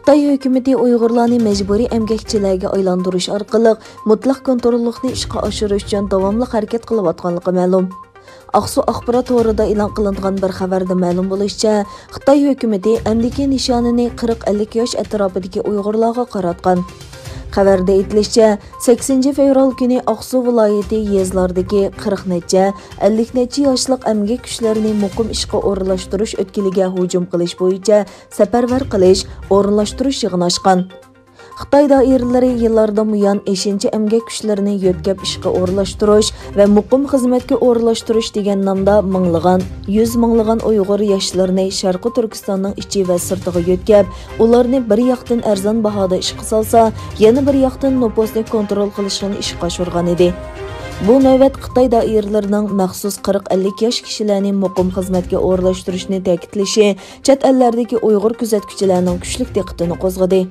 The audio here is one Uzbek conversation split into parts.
Xitoy hökuməti Uyğurlarni məcburi əmgəkçilərə aylantırış orqali mutlaq kontrolluqni ishga oshirish uchun davomli harakat qilayotganligi ma'lum. Aqsu axborot to'g'rida e'lon qilingan bir xabarda ma'lum bo'lishicha, Xitoy hökuməti əmdiki nishonini 40-50 yosh atrofidagi Uyg'urlarga qaratgan. Xabarda aytilishicha, 8 fevral kuni Aqsu viloyati yezlaridagi 40 necha, 50 necha yoshlik əmgək kuchlarini muqim ishga o'rinlashtirish o'tkiliga hujum qilish bo'yicha safarbar qilish, o'rinlashtirish yig'ini ochgan. Xitoy doiralari yillardan buyon 5-chi əmgək kuchlarini yo'tkab ishga o'rinlashtirish va muqim xizmatga o'rinlashtirish degan nomda minglagan, 100 minglagan Uyg'ur yoshlarini Sharqi Turkistonning ichi va sirtiga yo'tkab, ularni bir yoqdan arzon bahoda ishga solsa, yana bir yoqdan nopusni kontrol qilishini ishga oshirgan edi. Bu navbat Xitoy doiralarining maxsus 40-50 yosh kishilarni muqim xizmatga o'rinlashtirishni ta'kidlashi chet ellardagi Uyg'ur kuzatuvchilarining kuchli diqqatini qo'zg'adi.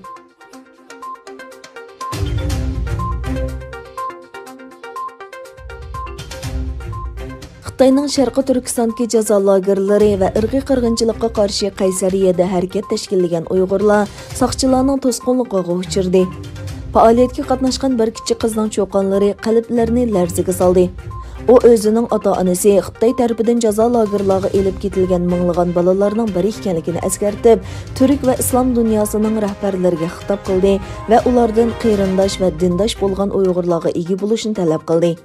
Xitoyning Sharqi Turkistondagi jazo lagerlari va irqiy qirg'inchilikqa qarshi Qaysariyada harakat tashkillagan Uyg'urlar soqchilarning to'sqinligiga uchirdi. Faoliyatga qatnashgan bir kichik qizning cho'qonlari qalblarini larzaga soldi. U o'zining ota-onasi Xitoy tarafidan jazo lagerlariga elib ketilgan minglagan bolalarning biri ekanligini eskartib, turk va islom dunyosining rahbarlariga xitob qildi va ulardan qarindosh va dindosh bo'lgan Uyg'urlarga ega bo'lishni talab qildi.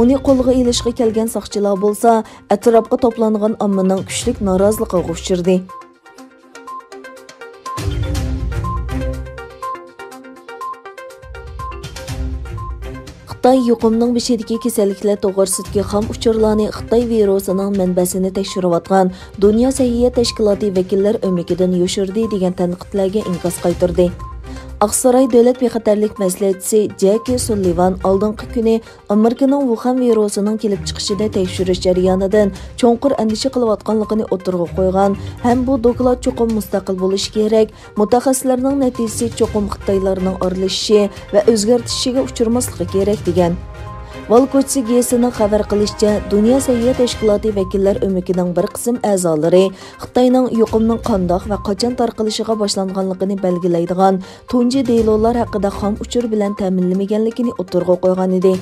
Uni qo'lga ilishga kelgan soqchilar bo'lsa, atrofga to'plangan ommaning kuchli noroziligiga uchirdi. Xitoy yuqumning beshidagi kasalliklar to'g'risidagi xam uchurlarni Xitoy virusining manbasini tekshirayotgan Dunyo sahiyat tashkiloti vakillar o'mikidan yoshirdi degan tanqidlarga inkos qaytardi. Aqsaray davlat bexatarlik maslahatchisi Jackie Sullivan oldingi kuni Amerikaning Wuhan virusining kelib chiqishida tekshirish jarayonidan cho'nqur andisha qilayotganligini o'tirg'a qo'ygan, ham bu doklad cho'qim mustaqil bo'lishi kerak, mutaxassislarning natijasi cho'qim Xitoylarning aralashishi va o'zgartishiga uchirmasligi kerak degan. Valkochsi gesining xabar qilishicha, Dunyo sahiyat tashkiloti vakillar o'mikining bir qism a'zolari Xitoyning yuqumning qandoq va qachon tarqalishiga boshlanganligini belgilaydigan tunji delolar haqida xam uchur bilan ta'minlamaganligini o'tirg'a qo'ygan edi.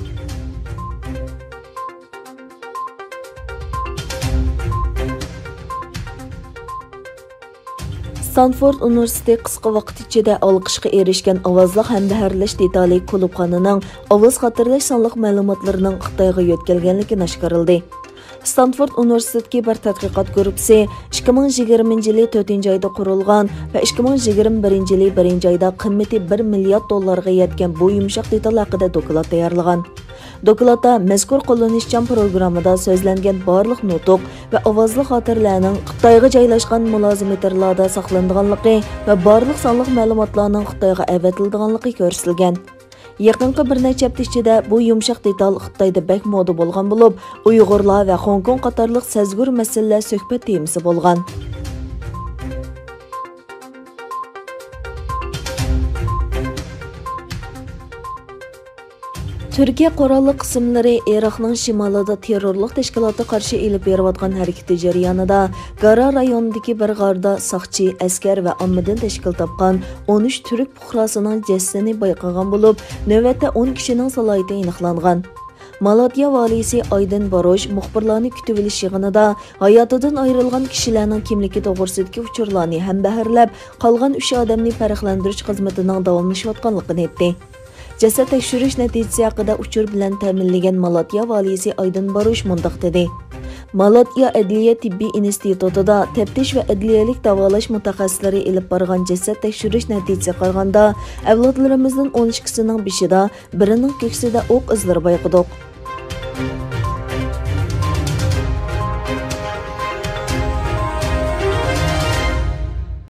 Stanford Universiteti qisqa vaqt ichida olqishga erishgan ovozli hambaharlash detali klubxonaning ovoz xatirlash sonliq ma'lumotlarining Xitoyga yo'tkalganligi oshkorildi. Stanford Universiteti bir tadqiqot guruhi 2020 yili 4-oyda qurilgan va 2021 yili 1-oyda qiymati 1 milliard dollarga yetgan bu yumshoq detal haqida doklad tayyorlagan. Dokladda mazkur qo'llanishchan programmada so'zlangan barliq nutq va ovozli xotirlarning Xitoyga joylashgan mulozimatorlarda saqlanganligi va barliq sonliq ma'lumotlarning Xitoyga avatilganligi ko'rsatilgan. Yaqinqi bir necha hafta ichida bu yumshoq detal Xitoyda bek moda bo'lgan bo'lib, Uyg'urlar va Hong Kong qatorliq sezgur masalalar suhbat temasi bo'lgan. Türkiye qurolli qismlari Iroqning shimolida terrorlik tashkiloti qarshi elib berayotgan harakati jarayonida Gara rayonidagi bir g'orda soqchi, askar va ommadan tashkil topgan 13 turk fuqarosining jasadini bayqagan bo'lib, navbatda 10 kishining salohiyati aniqlangan. Malatya valisi Aydin Barosh muxbirlarni kutib olish yig'inida hayotidan ayrilgan kishilarning kimligi to'g'risidagi uchurlarni ham baharlab, qolgan 3 odamni farqlantirish xizmatining davomlashayotganligini aytdi. Jasad tekshirish natijasi haqida uchur bilan ta'minlagan Malatya valisi Aydin Barosh mundaq dedi. Malatya Adliya tibbiy institutida taftish va adliyalik davolash mutaxassislari elib borgan jasad tekshirish natijasiga qaraganda, avlodlarimizning 12 kisining beshida, birining ko'ksida o'q izlari bayqadik.